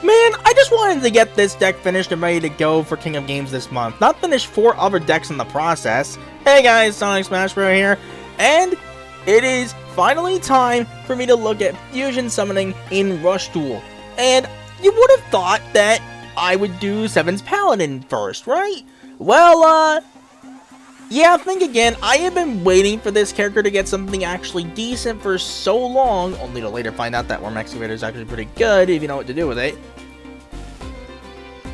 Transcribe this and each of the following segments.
Man, I just wanted to get this deck finished and ready to go for King of Games this month, not finish 4 other decks in the process. Hey guys, Sonic Smash Bros here, and it is finally time for me to look at fusion summoning in Rush Duel. And you would have thought that I would do 7's Paladin first, right? Well, yeah, think again. I have been waiting for this character to get something actually decent for so long, only to later find out that Worm Excavator is actually pretty good if you know what to do with it.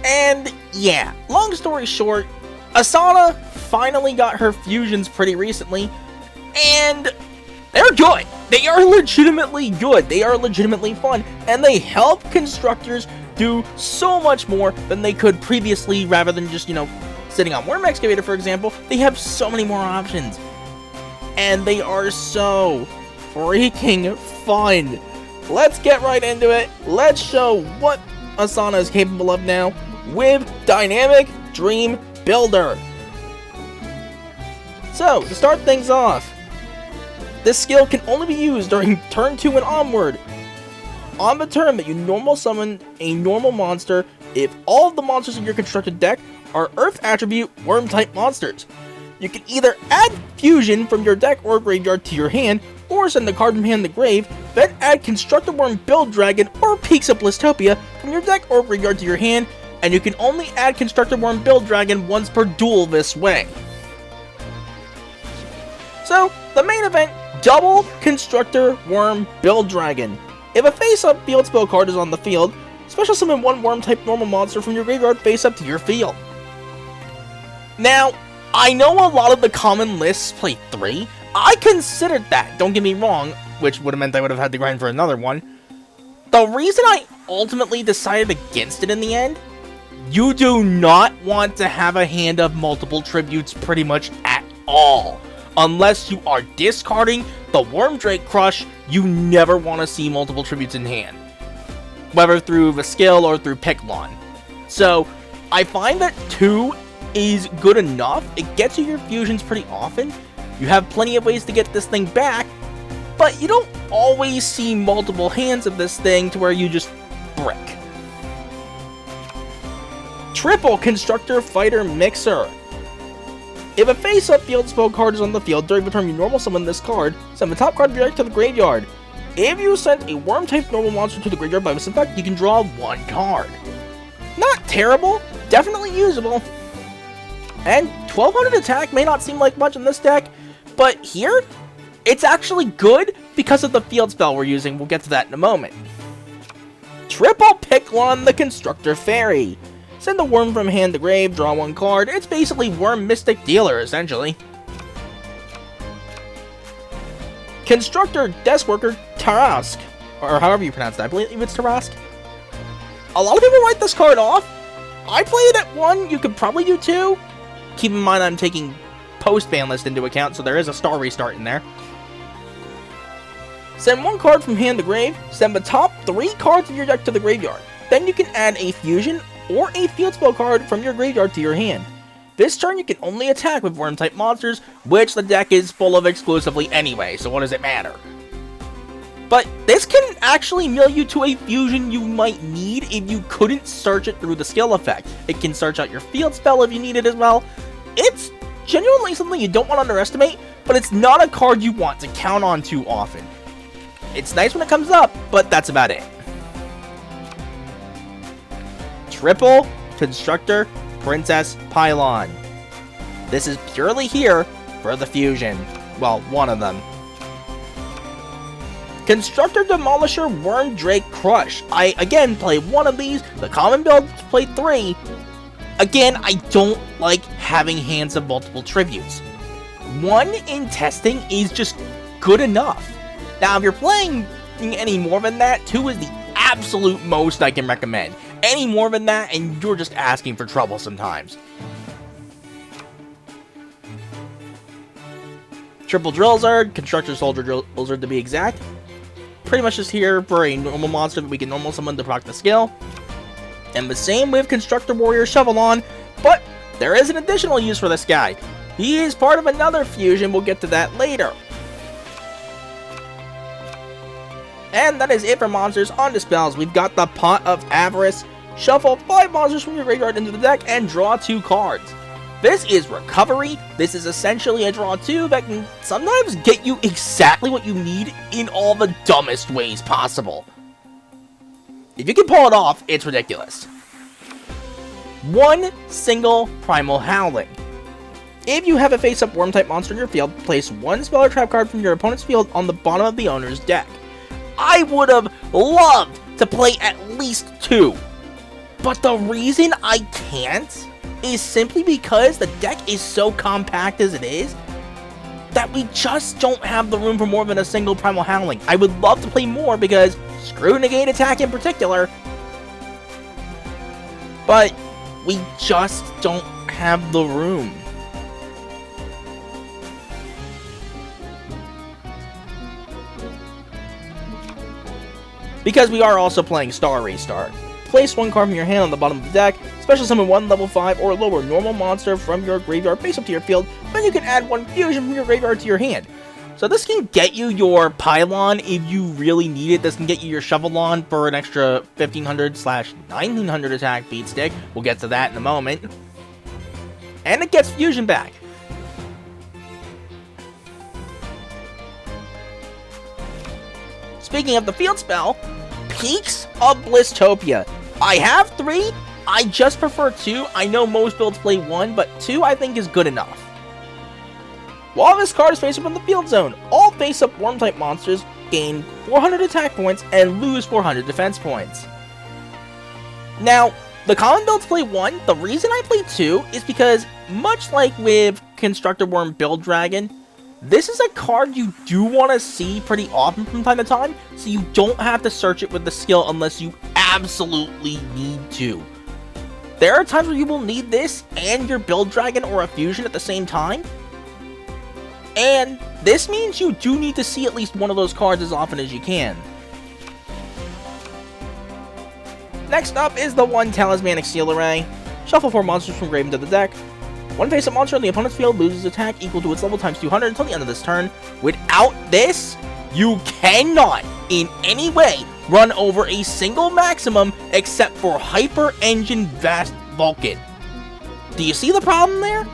And yeah, long story short, Asana finally got her fusions pretty recently, and they're good. They are legitimately good. They are legitimately fun, and they help constructors do so much more than they could previously, rather than just, sitting on Worm Excavator, for example. They have so many more options, and they are so freaking fun. Let's get right into it. Let's show what Asana is capable of now with Dynamic Dream Builder. So, to start things off, this skill can only be used during turn 2 and onward. On the turn that you normal summon a normal monster, if all of the monsters in your constructed deck are Earth attribute Worm type monsters. You can either add fusion from your deck or graveyard to your hand, or send the card from hand to grave, then add Constructor Worm Build Dragon or Peaks of Blistopia from your deck or graveyard to your hand, and you can only add Constructor Worm Build Dragon once per duel this way. So, the main event, double Constructor Worm Build Dragon. If a face-up field spell card is on the field, special summon one Worm-type normal monster from your graveyard face-up to your field. Now, I know a lot of the common lists play 3. I considered that, don't get me wrong, which would have meant I would have had to grind for another one. The reason I ultimately decided against it in the end, you do not want to have a hand of multiple tributes pretty much at all. Unless you are discarding the Wormdrake Crush, you never want to see multiple tributes in hand, whether through the skill or through Picklon. So, I find that 2 is good enough. It gets you your fusions pretty often. You have plenty of ways to get this thing back, but you don't always see multiple hands of this thing to where you just brick. Triple Constructor Fighter Mixer. If a face-up field spell card is on the field during the turn you normal summon this card, send the top card of your deck to the graveyard. If you send a Worm-type normal monster to the graveyard by this effect, you can draw 1 card. Not terrible, definitely usable. And 1200 attack may not seem like much in this deck, but here, it's actually good because of the field spell we're using. We'll get to that in a moment. Triple Picklon the Constructor Fairy. Send the Worm from hand to grave, draw 1 card. It's basically Worm Mystic Dealer, essentially. Constructor Desk Worker Tarask, or however you pronounce that. I believe it's Tarask. A lot of people write this card off. I play it at 1, you could probably do 2. Keep in mind I'm taking post-ban list into account, so there is a star restart in there. Send 1 card from hand to grave, send the top 3 cards of your deck to the graveyard. Then you can add a fusion or a field spell card from your graveyard to your hand. This turn you can only attack with Worm-type monsters, which the deck is full of exclusively anyway, so what does it matter? But this can actually mill you to a fusion you might need if you couldn't search it through the skill effect. It can search out your field spell if you need it as well. It's genuinely something you don't want to underestimate, but it's not a card you want to count on too often. It's nice when it comes up, but that's about it. Triple Constructor Princess Pylon. This is purely here for the fusion. Well, one of them. Constructor Demolisher Wormdrake Crush. I, again, play 1 of these. The common build play 3. Again, I don't like having hands of multiple tributes. 1 in testing is just good enough. Now, if you're playing any more than that, 2 is the absolute most I can recommend. Any more than that, and you're just asking for trouble sometimes. Triple Drill Zard, Constructor Soldier Drill Zard to be exact. Pretty much just here for a normal monster that we can normal summon to proc the skill. And the same with Constructor Warrior Shovelon, but there is an additional use for this guy. He is part of another fusion, we'll get to that later. And that is it for monsters. On to spells, we've got the Pot of Avarice. Shuffle 5 monsters from your graveyard into the deck and draw 2 cards. This is recovery. This is essentially a draw 2 that can sometimes get you exactly what you need in all the dumbest ways possible. If you can pull it off, it's ridiculous. 1 single Primal Howling. If you have a face-up worm-type monster in your field, place 1 spell or trap card from your opponent's field on the bottom of the owner's deck. I would have loved to play at least 2. But the reason I can't is simply because the deck is so compact as it is that we just don't have the room for more than a single Primal Howling. I would love to play more because screw negate attack in particular, but we just don't have the room. Because we are also playing Star Restart. Place 1 card from your hand on the bottom of the deck, special summon 1 level 5 or lower normal monster from your graveyard face up to your field, then you can add 1 fusion from your graveyard to your hand. So this can get you your Pylon if you really need it. This can get you your Shovelon for an extra 1500/1900 attack beat stick. We'll get to that in a moment. And it gets fusion back. Speaking of the field spell, Peaks of Blistopia. I have 3, I just prefer 2. I know most builds play 1, but 2 I think is good enough. While this card is face up in the field zone, all face-up worm-type monsters gain 400 attack points and lose 400 defense points. Now, the common builds play 1. The reason I play 2 is because, much like with Constructor Worm Build Dragon, this is a card you do want to see pretty often from time to time, so you don't have to search it with the skill unless you absolutely need to. There are times where you will need this and your Build Dragon or a Fusion at the same time, and this means you do need to see at least one of those cards as often as you can. Next up is the 1 Talismanic Seal Array. Shuffle 4 monsters from grave into the deck. 1 face-up monster on the opponent's field loses attack equal to its level times 200 until the end of this turn. Without this, you cannot in any way run over a single maximum except for Hyper Engine Vast Vulcan. Do you see the problem there?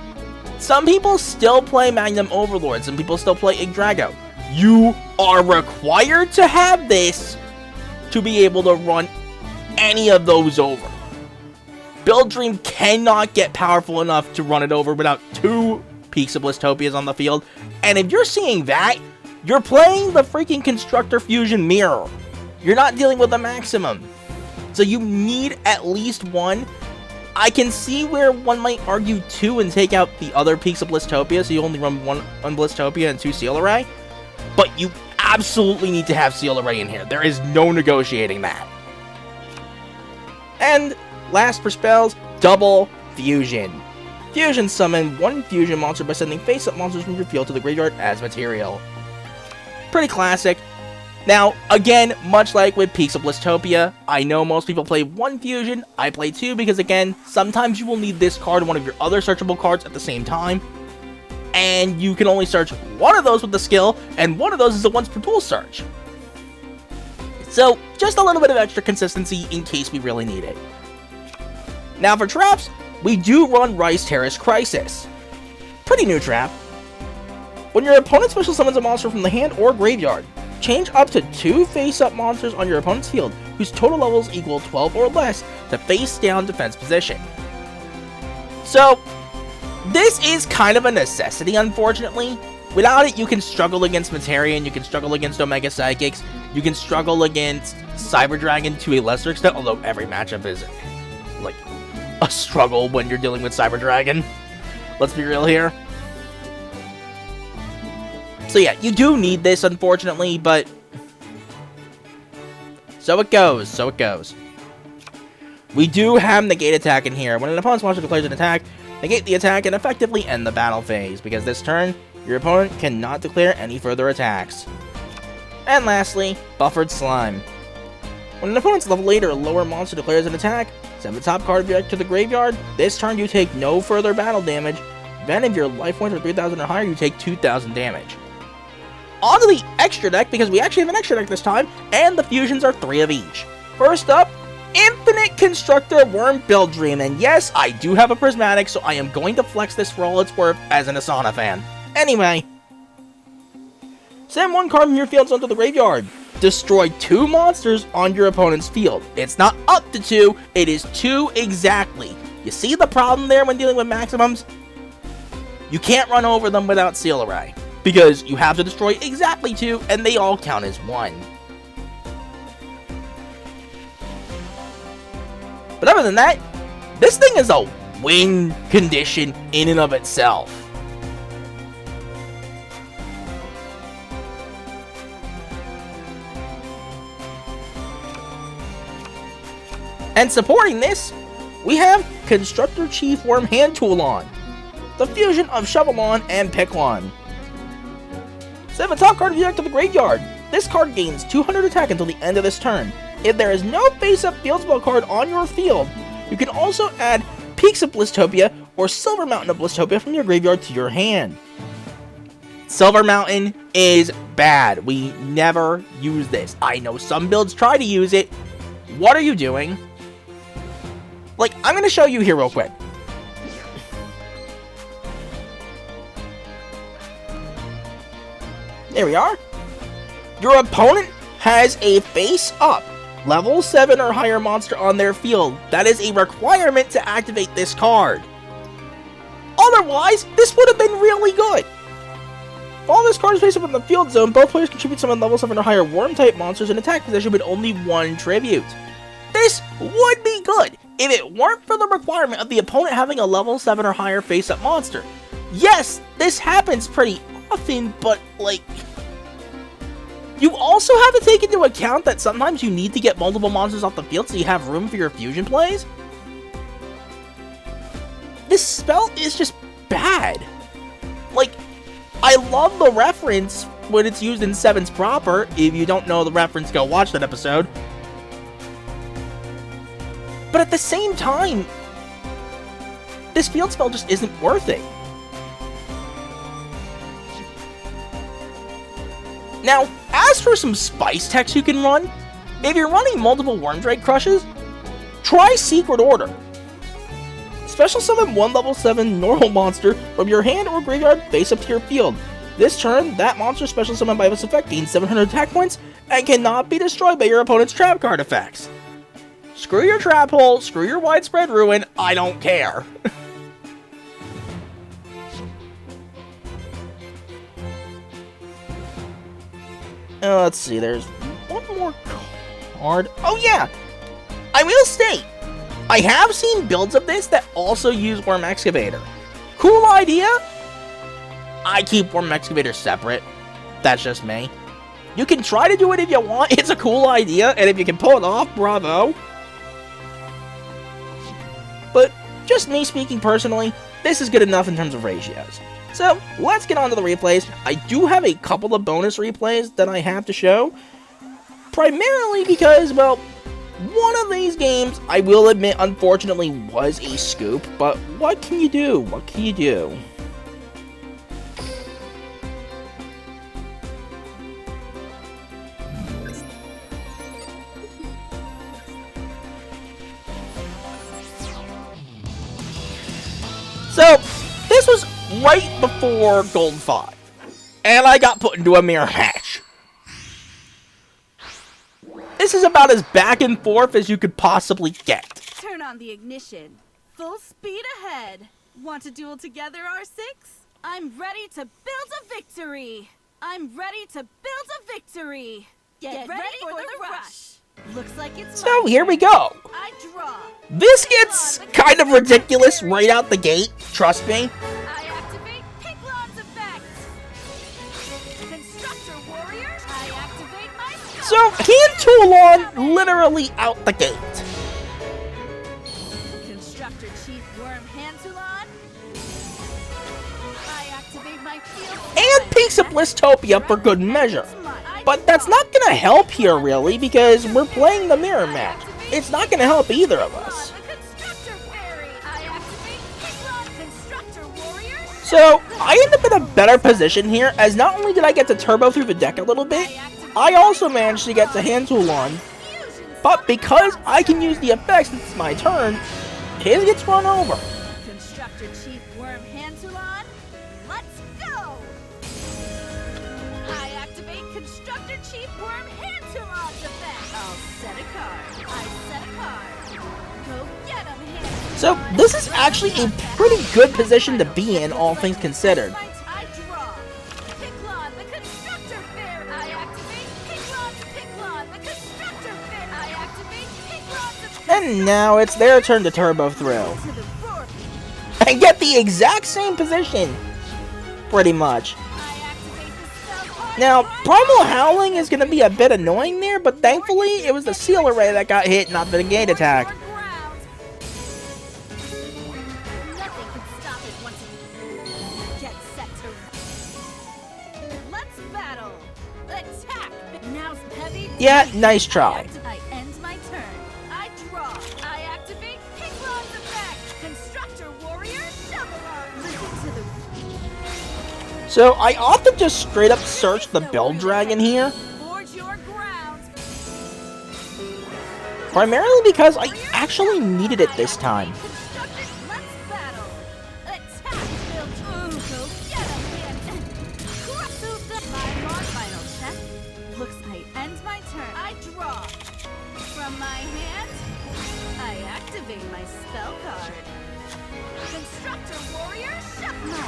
Some people still play Magnum Overlord, some people still play Yggdrago. You are required to have this to be able to run any of those over. Build Dream cannot get powerful enough to run it over without 2 Peaks of Blistopias on the field, and if you're seeing that, you're playing the freaking Constructor Fusion Mirror. You're not dealing with a maximum. So you need at least 1. I can see where one might argue 2 and take out the other Peaks of Blistopia, so you only run 1 on Blistopia and 2 Seal Array, but you absolutely need to have Seal Array in here. There is no negotiating that. And last for spells, double fusion. Fusion summon 1 fusion monster by sending face-up monsters from your field to the graveyard as material. Pretty classic. Now, again, much like with Peaks of Blistopia, I know most people play 1 fusion, I play 2 because again, sometimes you will need this card and one of your other searchable cards at the same time. And you can only search 1 of those with the skill, and 1 of those is a once per tool search. So, just a little bit of extra consistency in case we really need it. Now for traps, we do run Rice Terrace Crisis. Pretty new trap. When your opponent special summons a monster from the hand or graveyard, change up to 2 face-up monsters on your opponent's field whose total levels equal 12 or less to face-down defense position. So, this is kind of a necessity, unfortunately. Without it, you can struggle against Materian, you can struggle against Omega Psychics, you can struggle against Cyber Dragon to a lesser extent, although every matchup is like a struggle when you're dealing with Cyber Dragon. Let's be real here. So yeah, you do need this, unfortunately, but so it goes, so it goes. We do have negate attack in here. When an opponent's monster declares an attack, negate the attack and effectively end the battle phase, because this turn, your opponent cannot declare any further attacks. And lastly, Buffered Slime. When an opponent's level 8 or lower monster declares an attack, send the top card of your deck to the graveyard. This turn you take no further battle damage. Then if your life points are 3,000 or higher, you take 2,000 damage. on to the extra deck, because we actually have an extra deck this time, and the fusions are 3 of each. First up, Infinite Constructor Worm Build Dream, and yes, I do have a Prismatic, so I am going to flex this for all it's worth as an Asana fan. Anyway, send 1 card from your fields onto the graveyard. Destroy 2 monsters on your opponent's field. It's not up to 2, it is 2 exactly. You see the problem there when dealing with maximums? You can't run over them without Seal Array, because you have to destroy exactly 2, and they all count as 1. But other than that, this thing is a win condition in and of itself. And supporting this, we have Constructor Chief Worm Hand Tool on, the fusion of Shovelon and Picklon. Send the top card of your deck to the graveyard. This card gains 200 attack until the end of this turn. If there is no face-up field spell card on your field, you can also add Peaks of Blistopia or Silver Mountain of Blistopia from your graveyard to your hand. Silver Mountain is bad. We never use this. I know some builds try to use it. What are you doing? Like, I'm going to show you here real quick. There we are. Your opponent has a face-up level 7 or higher monster on their field. That is a requirement to activate this card. Otherwise, this would have been really good. While this card is face up in the field zone, both players contribute summon level 7 or higher worm-type monsters in attack position with only 1 tribute. This would be good if it weren't for the requirement of the opponent having a level 7 or higher face-up monster. Yes, this happens pretty often, but, like, you also have to take into account that sometimes you need to get multiple monsters off the field so you have room for your fusion plays. This spell is just bad. Like, I love the reference when it's used in 7s proper. If you don't know the reference, go watch that episode. But at the same time, this field spell just isn't worth it. Now, as for some spice techs you can run, if you're running multiple Wormdrake Crushes, try Secret Order. Special summon 1 level 7 normal monster from your hand or graveyard face up to your field. This turn, that monster special summoned by this effect gains 700 attack points and cannot be destroyed by your opponent's trap card effects. Screw your Trap Hole, screw your Widespread Ruin, I don't care. Let's see, there's one more card. Oh yeah! I will state, I have seen builds of this that also use Worm Excavator. Cool idea? I keep Worm Excavator separate. That's just me. You can try to do it if you want, it's a cool idea, and if you can pull it off, bravo. But, just me speaking personally, this is good enough in terms of ratios. So, let's get on to the replays. I do have a couple of bonus replays that I have to show. Primarily because, well, one of these games, I will admit, unfortunately, was a scoop. But what can you do? What can you do? So, this was right before Gold 5, and I got put into a mirror match. This is about as back and forth as you could possibly get. Turn on the ignition. Full speed ahead. Want to duel together, R6? I'm ready to build a victory. I'm ready to build a victory. Get ready for the rush. Looks like it's so here we go. I draw. This gets kind of ridiculous right out the gate, trust me. I activate Picklon's effect. Constructor Warrior, I activate my So, hand tool on literally out the gate. Constructor Chief Worm Hand Tool on. I activate my field. And Peaks of Blistopia for good measure. But that's not gonna help here, really, because we're playing the mirror match. It's not gonna help either of us. So, I end up in a better position here, as not only did I get to turbo through the deck a little bit, I also managed to get the hand tool on, but because I can use the effects since it's my turn, his gets run over. Constructor Chief Worm hand tool on. Let's go! I activate Constructor Chief Worm hand tool on effect. I'll set a card. I set a card. Go get him, hand tool So, on. this is actually a pretty good position to be in, all things considered. I draw. Picklon, the Constructor Fair. I activate Picklon, Picklon, the Constructor Fair. I activate Picklon, the And now it's their turn to turbo through. to the roar. And get the exact same position, pretty much. I activate the spell card. Now, Primal Howling is going to be a bit annoying there, but thankfully it was the Seal Array that got hit, not the Negate attack. Nothing can stop it once it gets set to. Let's battle. Attack. Now's heavy. Yeah, nice try. I end my turn. I draw. I activate Picklon's effect. Constructor Warrior Shoveler. Listen to the So I opted to just straight up search the Build Dragon here, forge your ground. primarily because I actually needed it this time. Constructor, let's battle. Attack. Build. Go get him. Cross the my final check. Looks I end my turn. I draw. From my hand, I activate my spell card. Constructor Warrior Shoveler.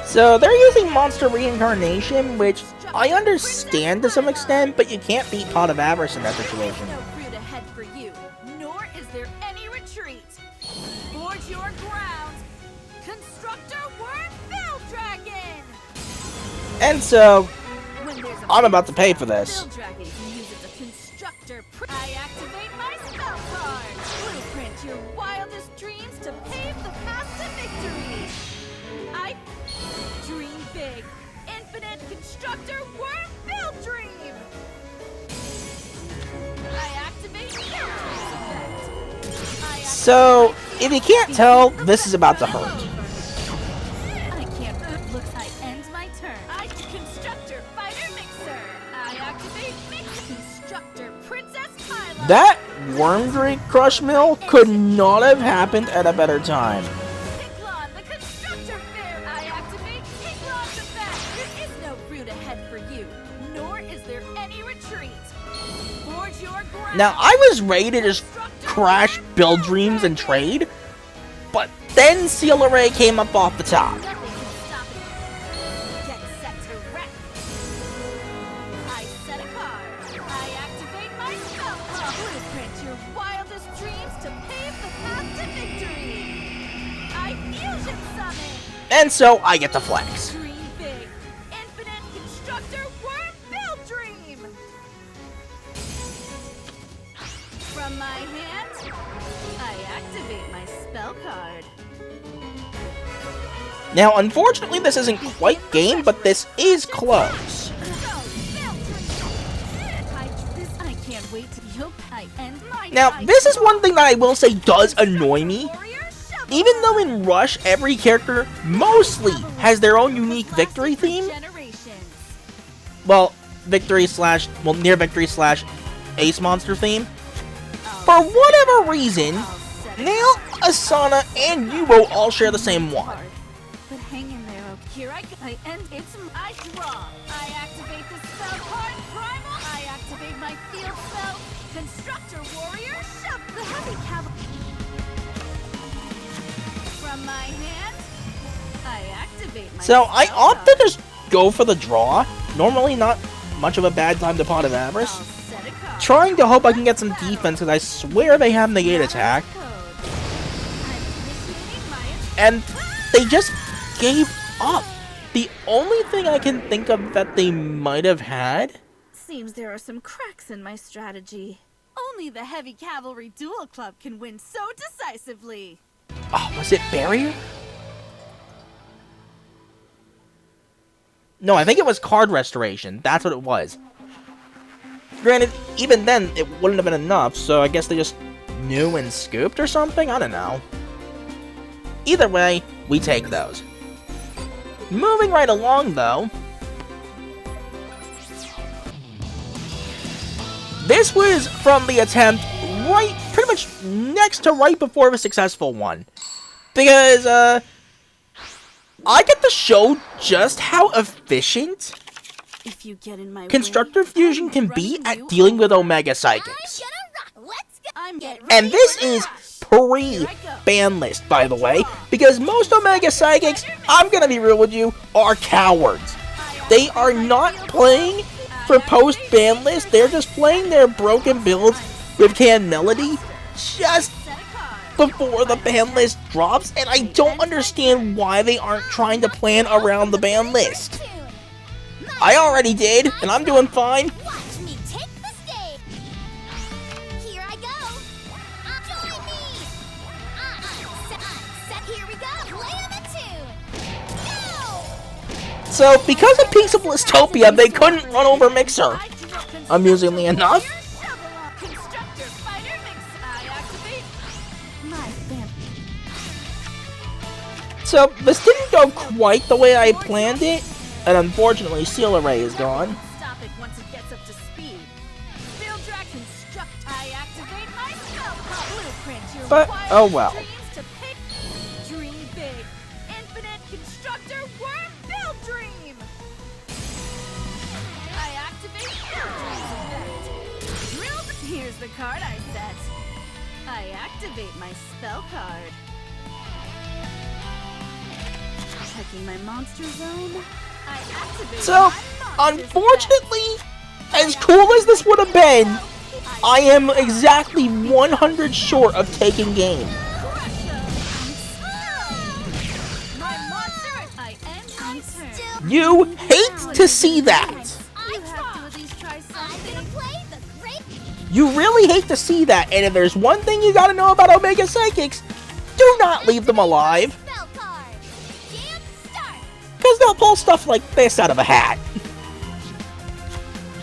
So they're using Monster Reincarnation, which I understand to some extent, but you can't beat Pot of Avarice in that situation. No route ahead for you, nor is there any retreat. Forge your ground. Constructor Worm Build Dragon. And so, When there's a I'm about to pay for this. Build Dragon can use it as a constructor. I activate my spell card. Blueprint your wildest dreams to pave the path to victory. I dream big. Infinite Constructor Worm Build Dream. I activate Build Dream's effect. I So, if you can't tell, this is about to hurt. I can't. Looks I end my turn. I Constructor Fighter Mixer. I activate Mix Constructor Princess Kyla. That Wormdrake Crush Mill could not have happened at a better time. Picklon, the Constructor Fair. I activate Picklon's effect. There is no route ahead for you, nor is there any retreat. Forge your ground. Now, I was ready to just crash Build Dreams and trade, but then Seal Array came up off the top. Nothing can stop it. Get set to wreck. I set a card. I activate my spell card. Blueprint your wildest dreams to pave the path to victory. I fusion summon. And so, I get to flex. Dream big. Infinite Constructor Worm Build Dream. From my hand, I activate my spell card. Now, unfortunately, this isn't quite game, but this is close. I can't wait to yoke. I end my Now, this is one thing that I will say does annoy me. Even though in Rush, every character mostly has their own unique victory theme, well, near victory slash ace monster theme, for whatever reason, Nail, Asana, and Yubo all share the same one. But hang in there, okay? Here I end. I draw. I activate the spell card primal. I activate my field spell. Constructor Warrior Shove the heavy cavalry. From my hand, I activate my So I spell opt to card. just go for the draw. Normally not much of a bad time to Pot of I'll Avarice. set a card. Trying to hope I can get some defense, because I swear they have Negate attack. And they just gave up. The only thing I can think of that they might have had... Seems there are some cracks in my strategy. Only the Heavy Cavalry Duel Club can win so decisively. Oh, was it Barrier? No, I think it was Card Restoration. That's what it was. Granted, even then, it wouldn't have been enough, so I guess they just knew and scooped or something? I don't know. Either way, we take those. Moving right along, though. This was from the attempt pretty much next to right before the successful one. Because, I get to show just how efficient If you get in my Constructor way, Fusion I'm can be running at you dealing with over. Omega Psychics. I'm getting And ready this for the is rush. pre-ban list, by the way, because most Omega Psychics, I'm gonna be real with you, are cowards. They are not playing for post-ban list, they're just playing their broken builds with Can Melody just Set a card. before the ban list drops, and I don't understand why they aren't trying to plan around the ban list. I already did, and I'm doing fine. Watch me take the stage. Here I go. Join me. Set. Here we go. Play on the tune. Go. So, because of Piece of Blistopia, they couldn't run over Mixer. Amusingly enough. Constructor Fighter Mix. I activate my vamp. So, this didn't go quite the way I planned it, and unfortunately, Seal Array is gone. Stop it once it gets up to speed. Field Drag Construct. I activate my spell blueprint. Your But, wild oh well. dreams to pick. Dream big. Infinite Constructor Worm Build Dream. I activate Build Dream's effect. Drill. Here's the card I set. I activate my spell card. Checking my monster zone. I activate So, my monster's unfortunately, as cool as this would have been, I am exactly 100 short of taking game. My monster, I end my turn. You hate to see that. You have to at least try I'm something. gonna play the great. You really hate to see that, and if there's one thing you gotta know about Omega Psychics, do not leave them alive, Spell card. Jam start. because they'll pull stuff like this out of a hat.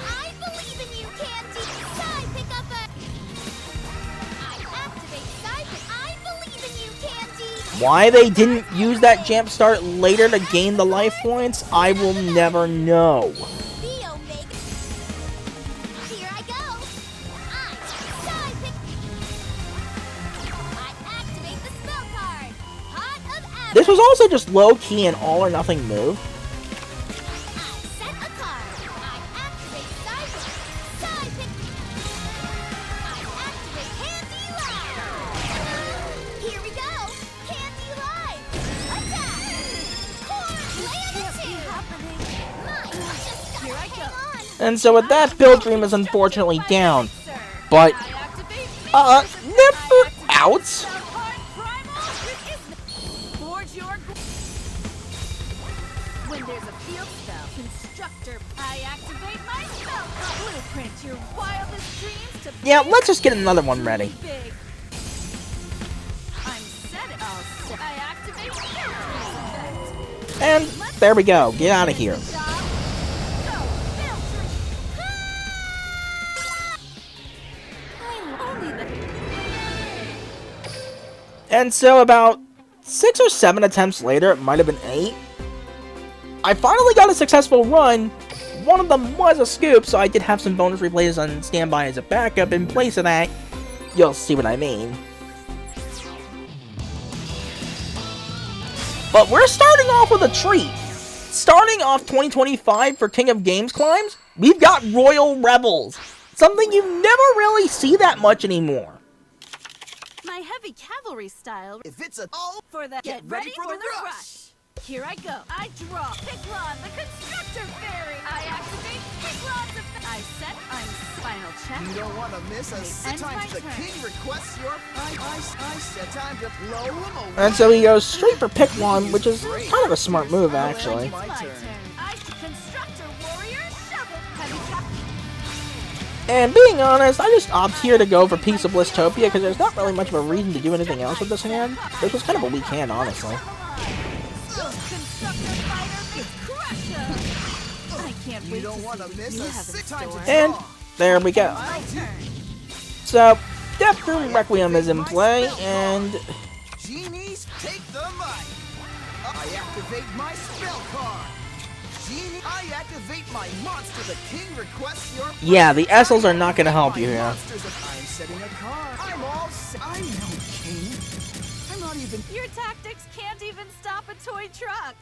I believe in you, Candy. Side pick up a. I activate side pick. I believe in you, Candy. Why they didn't use that jump start later to gain the life points, I will never know. The Omega. Here I go. I side pick. I activate the spell card. Pot of Abyss. This was also just low-key an all-or-nothing move. I set a card. I activate side pick. Side pick. I activate Candy Live. Here we go. Candy Live. Attack. Core. Play on the two. Mine. Just Here I gotta go. hang on. And so with that, Build Dream is unfortunately down. Sir. But, I activate never out. Spell card primal is forge your when there's a field spell, Constructor, I activate my spell card. Blueprint your wildest dreams to Yeah, let's just get another one ready. big. I'm set it. I activate Build Dream's effect. And there we go. Get out of here. Job. Go, Build Dream. Only the And so about 6 or 7 attempts later, it might have been 8, I finally got a successful run. One of them was a scoop, so I did have some bonus replays on standby as a backup in place of that. You'll see what I mean. But we're starting off with a treat. Starting off 2025 for King of Games climbs, we've got Royal Rebels. Something you never really see that much anymore. my heavy cavalry style If it's a oh, for the Get ready for the rush. Here I go. I draw Picklon, the Constructor Fairy. I activate Picklon's effect. I set. I'm final check. you don't want to miss a End sit time my to the turn. king requests your I set time to blow him away. And so he goes straight for pick one, which is kind of a smart move, actually. My My turn. turn. I Constructor Warrior Shovel. Heavy cap. And being honest, I just opt here to go for Piece of Blistopia because there's not really much of a reason to do anything else with this hand. This was kind of a weak hand, honestly. Constructor Fighter is Crusher. I can't You wait don't to want to see what miss you a have in sit time store. to And draw. there we go. My turn. So, Death Room Requiem is in play, and Genies, take the mic. I activate my spell card. Genie, I activate my monster. The king requests your. Yeah, the SLs are not gonna help you here. I'm setting a card. I'm all set. I'm no king. I'm not even. Your tactics can't even stop a toy truck.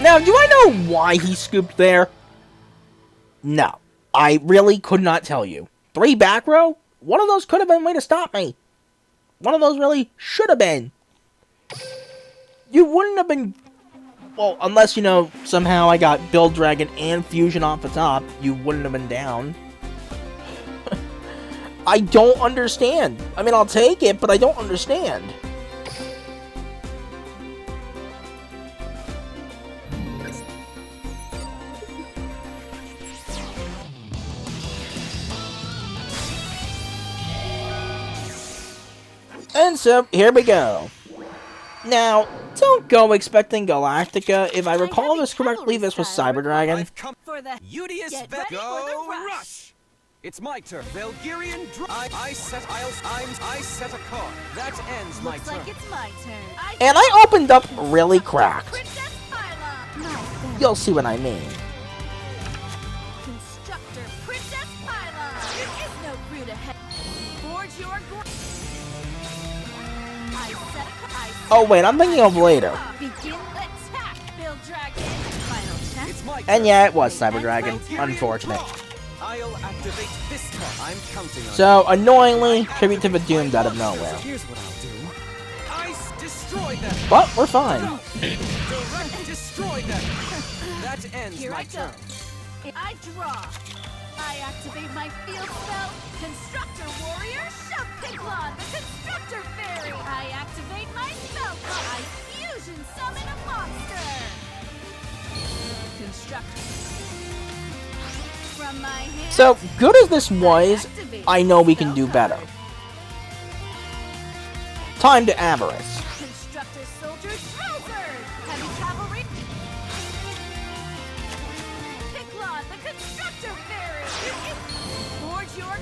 Now, do I know why he scooped there? No. I really could not tell you. 3 back row? One of those could have been a way to stop me. One of those really should have been. You wouldn't have been... Well, unless, you know, somehow I got Build Dragon and Fusion off the top, you wouldn't have been down. I don't understand. I mean, I'll take it, but I don't understand. And so, here we go. Now, don't go expecting Galactica. If I recall this correctly, this was Cyber Dragon. I've come For the Udius Get ready for the Go rush. It's my turn. Valkyrian I set a card. That ends my looks turn. like it's my turn. And I opened up really cracked. Princess Pylon. My family. You'll see what I mean. Constructor Princess Pylon. There is no route ahead. Forge your Oh wait, I'm thinking of later. Begin attack, Build Dragon. Final check. It's my And turn. yeah, it was Cyber Dragon. Unfortunate. I'll activate this card. I'm counting on So, annoyingly, tribute to the Doomed out of nowhere. Here's what I'll do. Ice destroy them. But we're fine. Direct destroy them. That ends Here my I go. turn. I draw. I activate my field spell, Constructor Warrior, Shove Picklon, the Constructor Fairy. I activate my spell card. I fusion summon a monster. Constructor. From my hand. So, good as this was, I know we can do better. Time to Avarice. Constructor Soldier Drozerd. Heavy Cavalry. Picklon, the Constructor Fairy. Forge your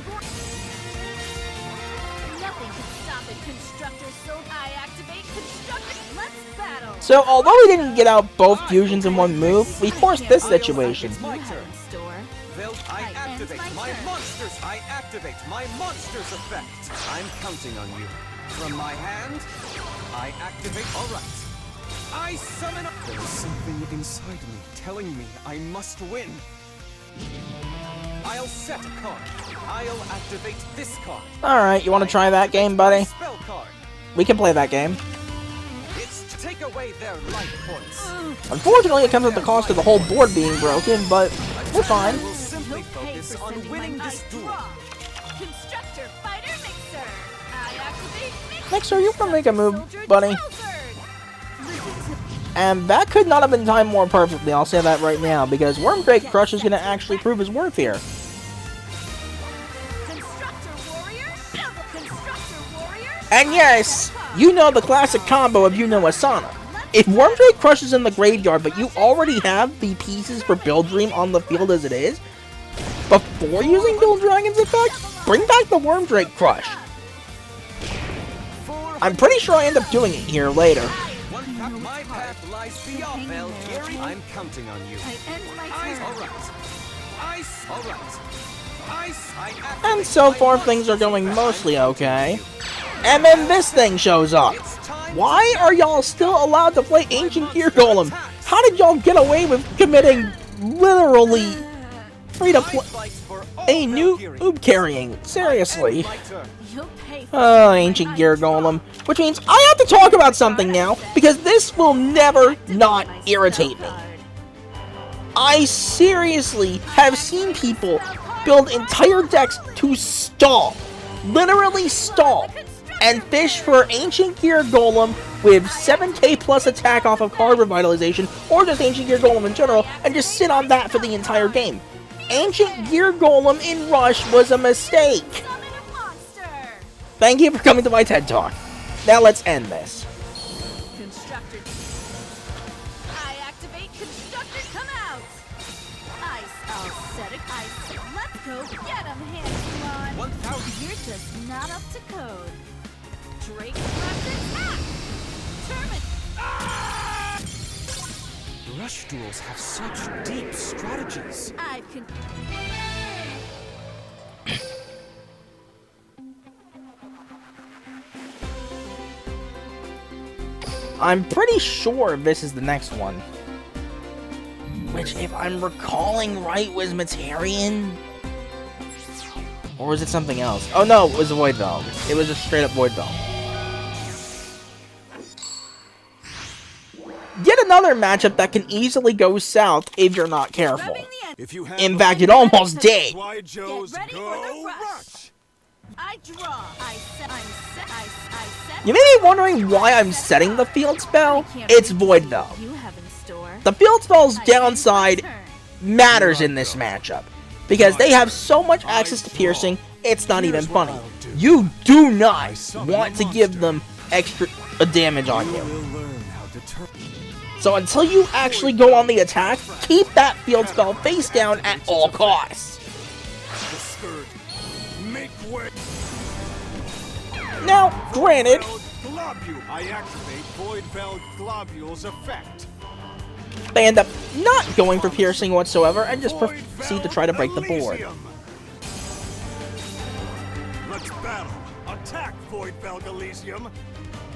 Nothing can stop it, Constructor Soldier. I activate Constructor. Let's battle. So, although we didn't get out both fusions in one move, we forced this situation. It's my turn. Store. I Right, activate ends my my turn. monsters. I activate my monsters effect. I'm counting on you. From my hand, I activate. All right. I summon. There is something inside me telling me I must win. I'll set a card. I'll activate this card. Alright, you want to try that game, buddy? Spell card. We can play that game. It's to take away their life points. Unfortunately, it comes at the cost of the whole board being broken, but we're fine. I will simply focus on winning this duel. Constructor Fighter Mixer. I activate Mixer. Mixer, you can make a move, Soldier buddy. Drozerd. Listen to And that could not have been timed more perfectly, I'll say that right now, because Wormdrake Crush is going to actually prove his worth here. Constructor Warrior. Shovel. Constructor Warrior. And yes, you know the classic combo of Asana. If Wormdrake Crush is in the graveyard, but you already have the pieces for Build Dream on the field as it is, before using Build Dragon's effect, bring back the Wormdrake Crush. I'm pretty sure I end up doing it here later. My path lies beyond Valkyrie. I'm counting on you. I end my Ice, turn. all right. Ice, all right. Ice, I activate And so my far monsters things are going effect. mostly okay. And then this thing shows up. Why are y'all still allowed to play Ancient Gear Golem? How did y'all get away with committing literally free to play I fight for all a new Valkyries. oob carrying? Seriously. My turn. You'll pay for Oh, Ancient Gear Golem. Which means I have to talk about something now, because this will never not irritate me. I seriously have seen people build entire decks to stall. Literally stall. And fish for Ancient Gear Golem with 7k plus attack off of card revitalization, or just Ancient Gear Golem in general, and just sit on that for the entire game. Ancient Gear Golem in Rush was a mistake. Summon a monster. Thank you for coming to my TED Talk. Now let's end this. Constructor. I activate Constructor. Come out. Ice. I'll set it. Ice. Let's go get him, Handsy. 1,000. You're just not up to code. Drake left attack! Rush duels have such deep strategies. I've con- I'm pretty sure this is the next one. Which, if I'm recalling right, was Materian? Or was it something else? Oh no, it was a Void Valve. It was just straight up Void Valve. Yet another matchup that can easily go south if you're not careful. rubbing the end. If you have In fact, it almost did. Why Joe's Get ready for go the rush. I draw. I set. I'm set. I set. You may be wondering why I'm setting the field spell. It's Void Valve. You have in store. The field spell's I end my downside turn. matters in this matchup, because they have so much access to piercing, it's not even funny. You do not want to give them extra damage on you. will learn how to turn. So until you actually go on the attack, keep that field spell face down at all costs. The skirt. Make way. Now, granted, Globule. I activate Void Bell Globule's effect. they end up not going for piercing whatsoever and just proceed to try to break the board. Let's battle. Attack, Void Bell Elysium.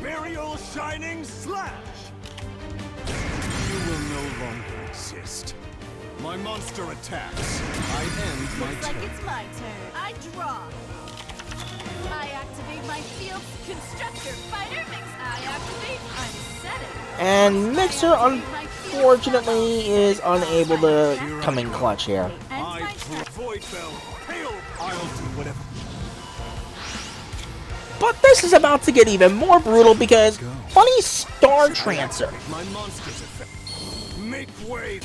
Burial Shining Slash. You will no longer exist. My monster attacks. I end my Looks like turn. it's my turn. I draw. I activate my field constructor fighter mix. I activate. I'm setting. And Mixer, unfortunately, is unable to come in clutch here. Ends my I turn. Void Bell. Hail. I'll do whatever. But this is about to get even more brutal because funny Star Transfer. My monster's effect. Make way.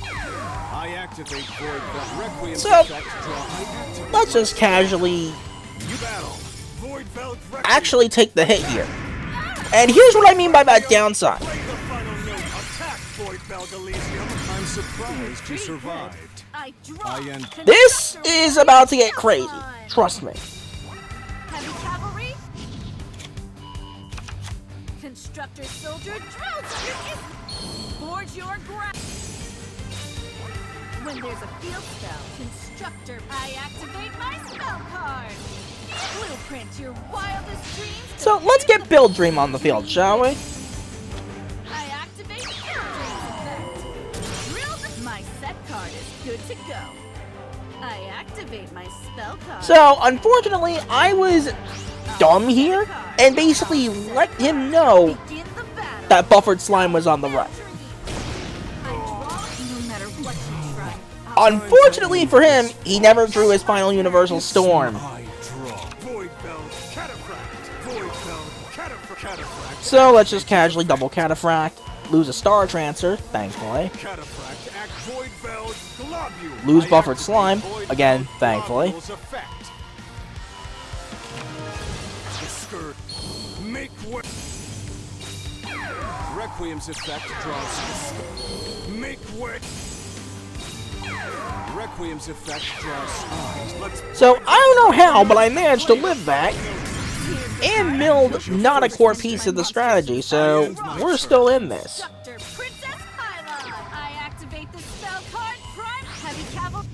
I activate Void Bell. Requiem So, effect. Draw. I activate. Let's just casually You battle. Void Bell. actually take the hit here. And here's what I mean by that downside. Play the final note. Attack, Void Bell Elysium. I'm surprised you survived. I draw. I end. This is about to get crazy. Trust me. Heavy cavalry. Constructor soldier drills your forge your ground. When there's a field spell, constructor, I activate my spell card. Blueprint your wildest dreams. to So let's get Build Dream on the field, shall we? I activate Build Dreams effect. Drill my set card is good to go. I activate my spell card. So, unfortunately, I was dumb here and basically let him know Begin the battle. that Buffered Slime was on the right. I draw no matter what you try. Unfortunately for him, he never drew his final Universal Storm. I draw. Void Bell. Cataphract. Void Bell. Cataphract. So let's just casually double Cataphract, lose a Star Transfer, thankfully. Cataphract. Act Void Bell. Globule. Lose I Buffered activate Slime, Void again, Bell thankfully. Globule's effect. The skirt. Make way. Requiem's effect draws the skirt. Make way. Requiem's effect draws eyes. Let's So I don't know how, but I managed to live that. And milled not a core piece of the strategy, so we're still in this. Constructor Princess Pylon. I activate the spell card Prime Heavy Cavalry.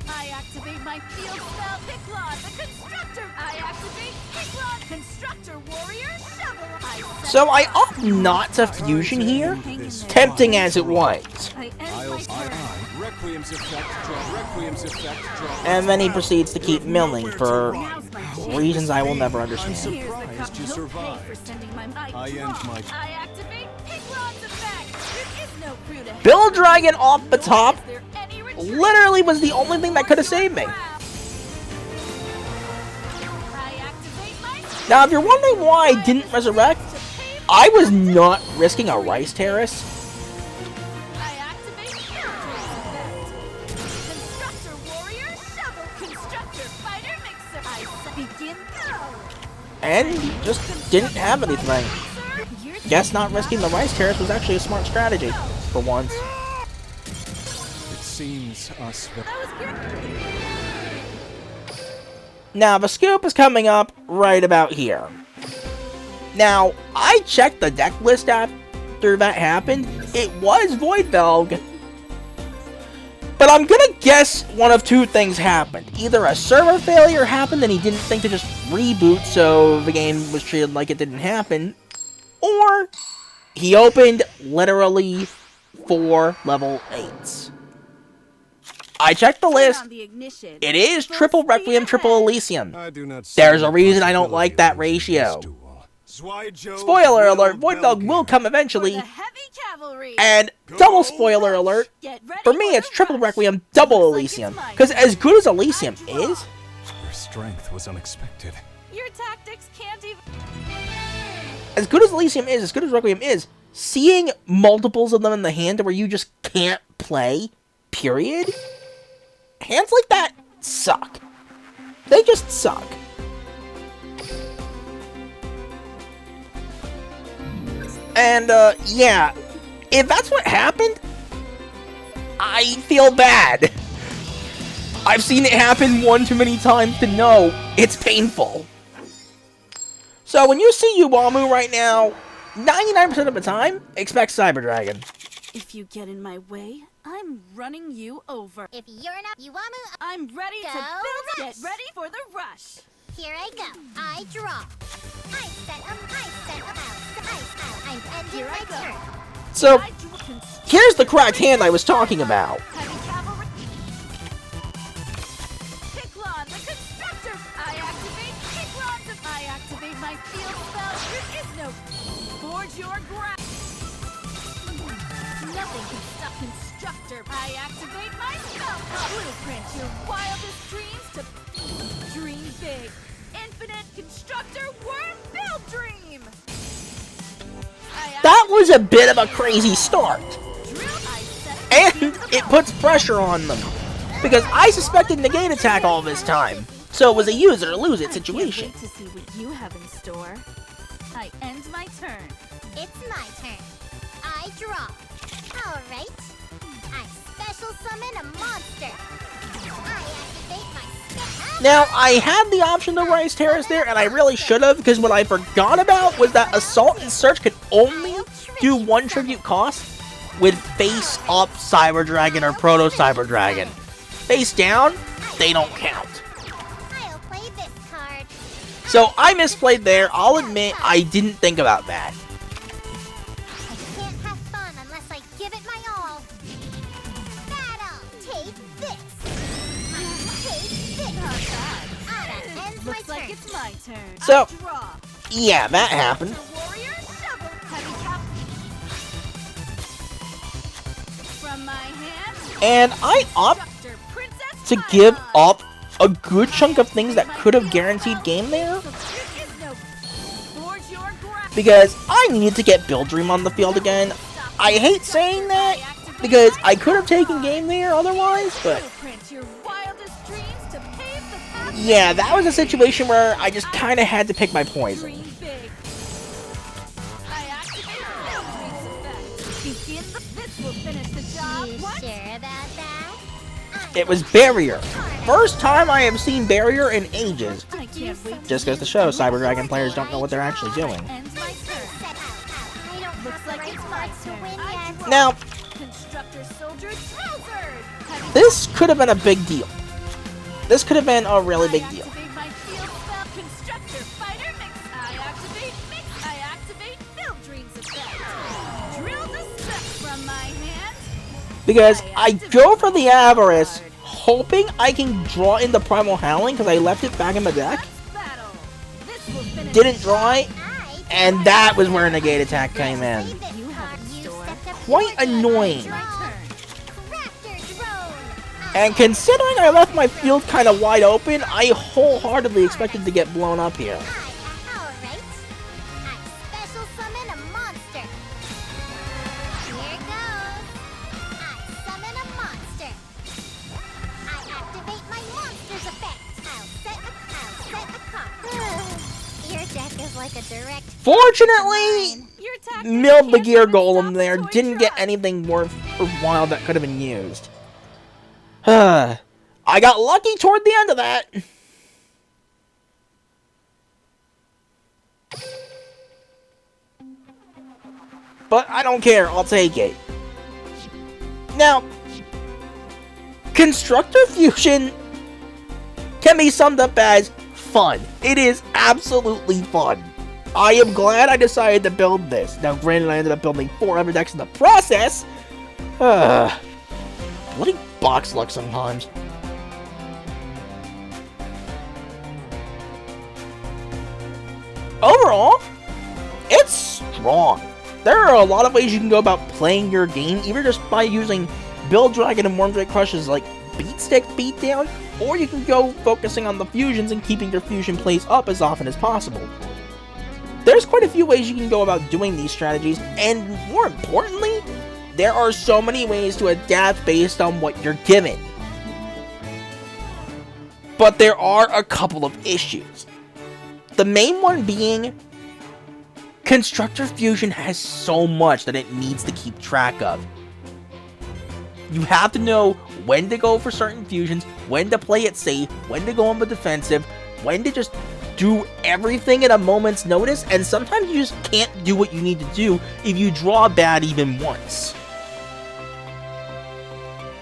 I activate my field spell Picklon the Constructor. I activate Picklon Constructor Warrior Shovel. I set So I opt not to fusion here, tempting as it was. I end my turn. Requiem's effect draw. Requiem's effect draw. And then he proceeds to keep milling for Now's my chance. reasons I will never I'm understand. Here's the surprised cup. you No pay survived. for sending my I end my I activate Picklon's effect. There is no crew to Build Dragon off the top Is there any retreat? literally was the only thing that could have saved me. I activate my Now, if you're wondering why I didn't resurrect, I was not risking a Rice Terrace. I activate Constructor Warrior Shovel Constructor Fighter Mixer. I begin go. And just didn't have anything. Guess not risking the Rice Terrace was actually a smart strategy, for once. It seems us. That was good. Now, the scoop is coming up right about here. Now, I checked the deck list after that happened. It was Voidbelg. But I'm gonna guess one of two things happened. Either a server failure happened and he didn't think to just reboot, so the game was treated like it didn't happen. Or he opened literally 4 level 8s. I checked the list. It is triple Requiem, triple Elysium. There's a reason I don't like that ratio. Spoiler alert, Voidbelg will come eventually. And double spoiler alert, for me it's triple Requiem, double Elysium. Because as good as Elysium is... Your strength was unexpected. Your tactics can't even... As good as Elysium is, as good as Requiem is, seeing multiples of them in the hand where you just can't play, period, hands like that suck. They just suck. And, yeah, if that's what happened, I feel bad. I've seen it happen one too many times to know it's painful. So when you see Uwamu right now, 99% of the time, expect Cyber Dragon. If you get in my way, I'm running you over. If you're not Uwamu, I'm ready to Go build. rush. Get ready for the rush. here I go. I draw. I set up. I'm ending Here my I go. turn. So, I do construct here's the cracked hand I was talking about. heavy cavalry. Cyclone, the constructor. I activate Cyclone. I activate my field spell. There is no forge your ground. Nothing can stop constructor. I activate my spell. Blueprint your wildest dreams to dream big. Infinite constructor worm build dream. That was a bit of a crazy start. And it puts pressure on them. Because I suspected negate attack all this time. So it was a use it or lose it situation. I can't wait to see what you have in store. I end my turn. It's my turn. I draw. All right. I special summon a monster. I activate my spell. Now, I had the option to Rise Terrace there, and I really should have, because what I forgot about was that Assault and Search could only do 1 tribute cost with face up Cyber Dragon or Proto Cyber Dragon. Face down, they don't count. I'll play this card. So I misplayed there. I'll admit I didn't think about that. I can't have fun unless I give it my all. Battle! Take this! Take this! That ends my Looks like turn. it's my turn. So- I draw. Yeah, that happened. Warrior shovel. Heavy cap. From my hand. And I opt Constructor Princess to give Pylon. up a good chunk of things that could have guaranteed game there, So there is no forge your ground. because I needed to get Build Dream on the field again. I hate saying that, because I could have taken game there otherwise, but Blueprint your wildest dreams to pave the path. yeah, that was a situation where I just kind of had to pick my poison. Dream big. I activate the Build Dreams effect. Begin the. This will finish the job. You What? sure about that? It was Barrier. First time I have seen Barrier in ages. I can't wait. Just goes to show, Cyber Dragon players don't know what they're actually doing. Ends my turn. I don't Looks have like the right it's my cards to turn. win I yet. draw. Now, Constructor Soldier Drillzard. Heavy this could have been a big deal. This could have been a really big deal. I activate my field spell. Constructor Fighter Mix. I activate Mix. I activate Build Dreams effect. Drill the spell from my hand. Because I go for the Avarice, hoping I can draw in the Primal Howling because I left it back in the deck. Let's battle. This will finish Didn't the draw it, and that was where Negate Attack came in. You have in store. Quite annoying. My turn. Raptor drone. And considering I left my field kind of wide open, I wholeheartedly expected to get blown up here. Alright. I special summon a monster. Here goes. I summon a monster. I activate my monster's effect. I'll set a card. Your deck is like a direct Fortunately, Your tactic milled the can't Gear even Golem stop there, the toy didn't get truck. anything worthwhile that could have been used. I got lucky toward the end of that. but I don't care, I'll take it. Now, Constructor Fusion can be summed up as fun. It is absolutely fun. I am glad I decided to build this. Now, granted, I ended up building 4 other decks in the process. Bloody box luck sometimes. Overall, it's strong. There are a lot of ways you can go about playing your game, either just by using Build Dragon and Wormdrake Crush as like beat stick beatdown, or you can go focusing on the fusions and keeping your fusion plays up as often as possible. There's quite a few ways you can go about doing these strategies, and more importantly, there are so many ways to adapt based on what you're given. But there are a couple of issues. The main one being, Constructor Fusion has so much that it needs to keep track of. You have to know when to go for certain fusions, when to play it safe, when to go on the defensive, when to just do everything at a moment's notice, and sometimes you just can't do what you need to do if you draw bad even once.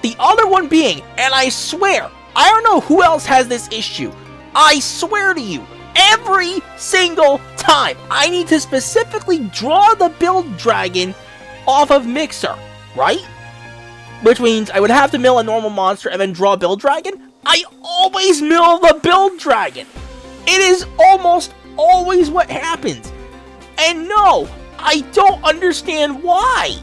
The other one being, and I swear, I don't know who else has this issue, I swear to you, every single time I need to specifically draw the Build Dragon off of Mixer, right? Which means I would have to mill a normal monster and then draw Build Dragon. I always mill the Build Dragon. It is almost always what happens. And no, I don't understand why.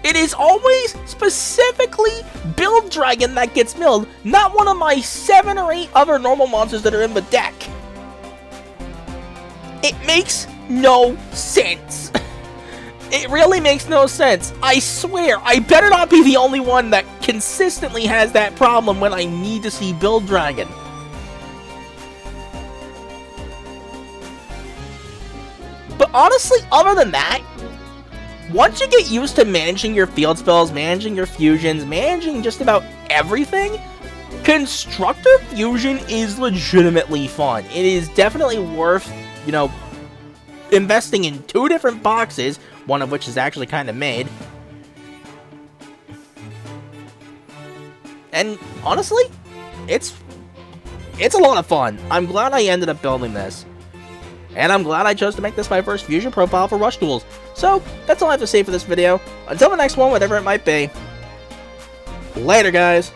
It is always specifically Build Dragon that gets milled, not one of my 7 or 8 other normal monsters that are in the deck. It makes no sense. It really makes no sense. I swear, I better not be the only one that consistently has that problem when I need to see Build Dragon. But honestly, other than that, once you get used to managing your field spells, managing your fusions, managing just about everything, Constructor Fusion is legitimately fun. It is definitely worth, you know, investing in 2 different boxes, one of which is actually kind of made. And honestly, it's a lot of fun. I'm glad I ended up building this. And I'm glad I chose to make this my first fusion profile for Rush Duels. So, that's all I have to say for this video. Until the next one, whatever it might be. Later, guys.